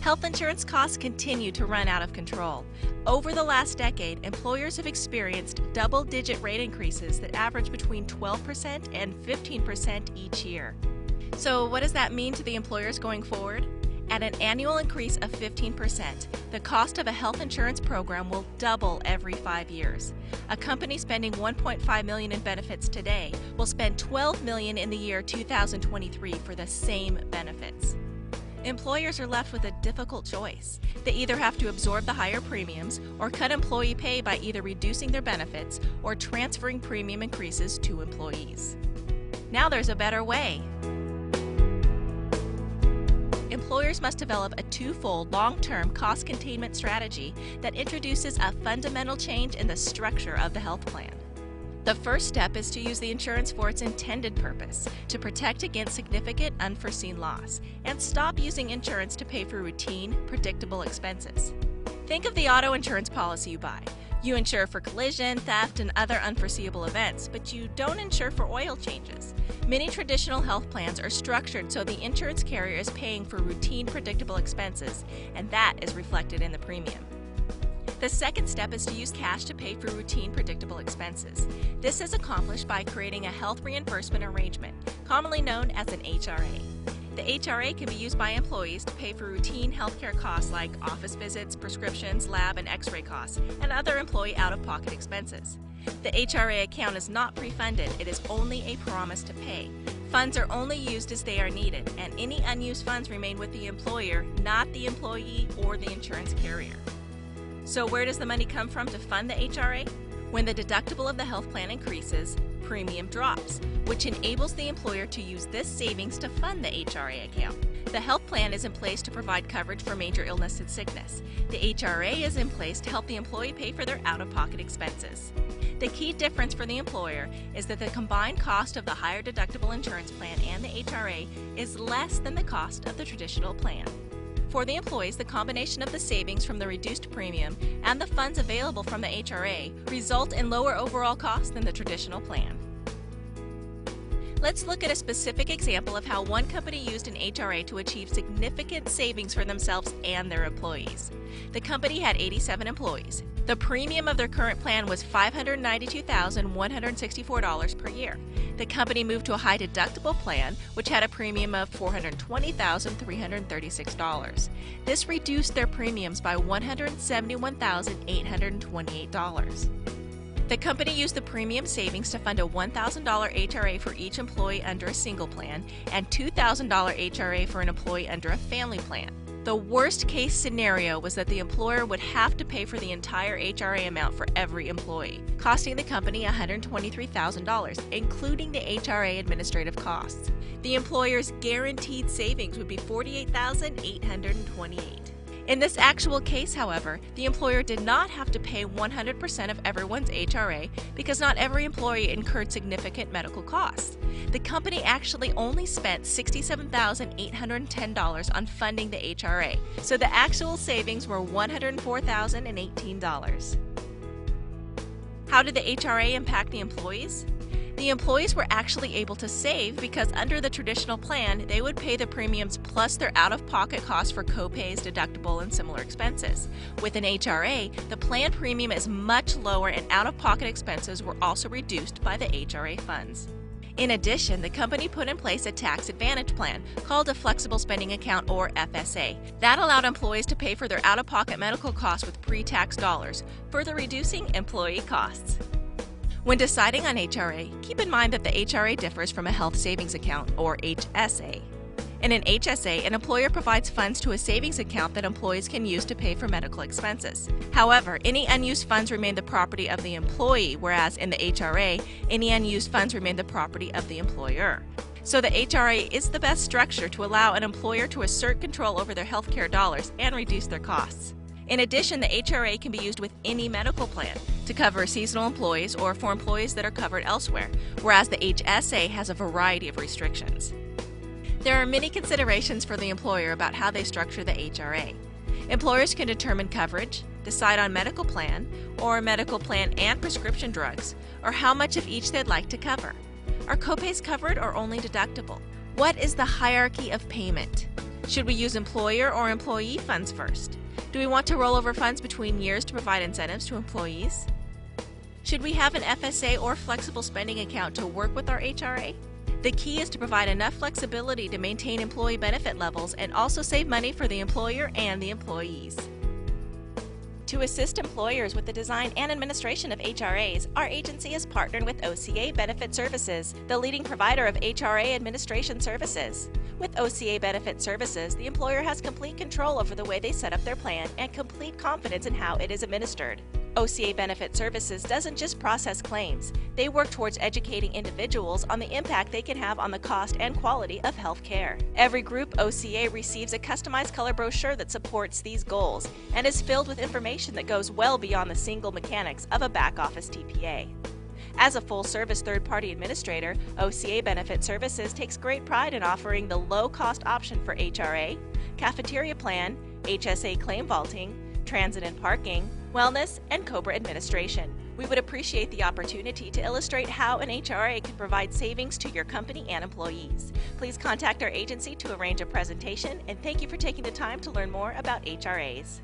Health insurance costs continue to run out of control. Over the last decade, employers have experienced double-digit rate increases that average between 12% and 15% each year. So what does that mean to the employers going forward? At an annual increase of 15%, the cost of a health insurance program will double every 5 years. A company spending $1.5 million in benefits today will spend $12 million in the year 2023 for the same benefits. Employers are left with a difficult choice. They either have to absorb the higher premiums or cut employee pay by either reducing their benefits or transferring premium increases to employees. Now there's a better way. Employers must develop a twofold long-term cost containment strategy that introduces a fundamental change in the structure of the health plan. The first step is to use the insurance for its intended purpose, to protect against significant unforeseen loss, and stop using insurance to pay for routine, predictable expenses. Think of the auto insurance policy you buy. You insure for collision, theft, and other unforeseeable events, but you don't insure for oil changes. Many traditional health plans are structured so the insurance carrier is paying for routine, predictable expenses, and that is reflected in the premium. The second step is to use cash to pay for routine, predictable expenses. This is accomplished by creating a health reimbursement arrangement, commonly known as an HRA. The HRA can be used by employees to pay for routine healthcare costs like office visits, prescriptions, lab and x-ray costs, and other employee out-of-pocket expenses. The HRA account is not pre-funded, it is only a promise to pay. Funds are only used as they are needed, and any unused funds remain with the employer, not the employee or the insurance carrier. So where does the money come from to fund the HRA? When the deductible of the health plan increases, premium drops, which enables the employer to use this savings to fund the HRA account. The health plan is in place to provide coverage for major illness and sickness. The HRA is in place to help the employee pay for their out-of-pocket expenses. The key difference for the employer is that the combined cost of the higher deductible insurance plan and the HRA is less than the cost of the traditional plan. For the employees, the combination of the savings from the reduced premium and the funds available from the HRA result in lower overall costs than the traditional plan. Let's look at a specific example of how one company used an HRA to achieve significant savings for themselves and their employees. The company had 87 employees. The premium of their current plan was $592,164 per year. The company moved to a high deductible plan, which had a premium of $420,336. This reduced their premiums by $171,828. The company used the premium savings to fund a $1,000 HRA for each employee under a single plan and $2,000 HRA for an employee under a family plan. The worst case scenario was that the employer would have to pay for the entire HRA amount for every employee, costing the company $123,000, including the HRA administrative costs. The employer's guaranteed savings would be $48,828. In this actual case, however, the employer did not have to pay 100% of everyone's HRA because not every employee incurred significant medical costs. The company actually only spent $67,810 on funding the HRA, so the actual savings were $104,018. How did the HRA impact the employees? The employees were actually able to save because under the traditional plan, they would pay the premiums plus their out-of-pocket costs for copays, deductible, and similar expenses. With an HRA, the plan premium is much lower and out-of-pocket expenses were also reduced by the HRA funds. In addition, the company put in place a tax advantage plan called a flexible spending account or FSA. That allowed employees to pay for their out-of-pocket medical costs with pre-tax dollars, further reducing employee costs. When deciding on HRA, keep in mind that the HRA differs from a health savings account, or HSA. In an HSA, an employer provides funds to a savings account that employees can use to pay for medical expenses. However, any unused funds remain the property of the employee, whereas in the HRA, any unused funds remain the property of the employer. So the HRA is the best structure to allow an employer to assert control over their healthcare dollars and reduce their costs. In addition, the HRA can be used with any medical plan to cover seasonal employees or for employees that are covered elsewhere, whereas the HSA has a variety of restrictions. There are many considerations for the employer about how they structure the HRA. Employers can determine coverage, decide on medical plan and prescription drugs, or how much of each they'd like to cover. Are copays covered or only deductible? What is the hierarchy of payment? Should we use employer or employee funds first? Do we want to roll over funds between years to provide incentives to employees? Should we have an FSA or flexible spending account to work with our HRA? The key is to provide enough flexibility to maintain employee benefit levels and also save money for the employer and the employees. To assist employers with the design and administration of HRAs, our agency has partnered with OCA Benefit Services, the leading provider of HRA administration services. With OCA Benefit Services, the employer has complete control over the way they set up their plan and complete confidence in how it is administered. OCA Benefit Services doesn't just process claims, they work towards educating individuals on the impact they can have on the cost and quality of health care. Every group OCA receives a customized color brochure that supports these goals and is filled with information that goes well beyond the single mechanics of a back-office TPA. As a full-service third-party administrator, OCA Benefit Services takes great pride in offering the low-cost option for HRA, cafeteria plan, HSA claim vaulting, transit and parking, wellness, and COBRA administration. We would appreciate the opportunity to illustrate how an HRA can provide savings to your company and employees. Please contact our agency to arrange a presentation, and thank you for taking the time to learn more about HRAs.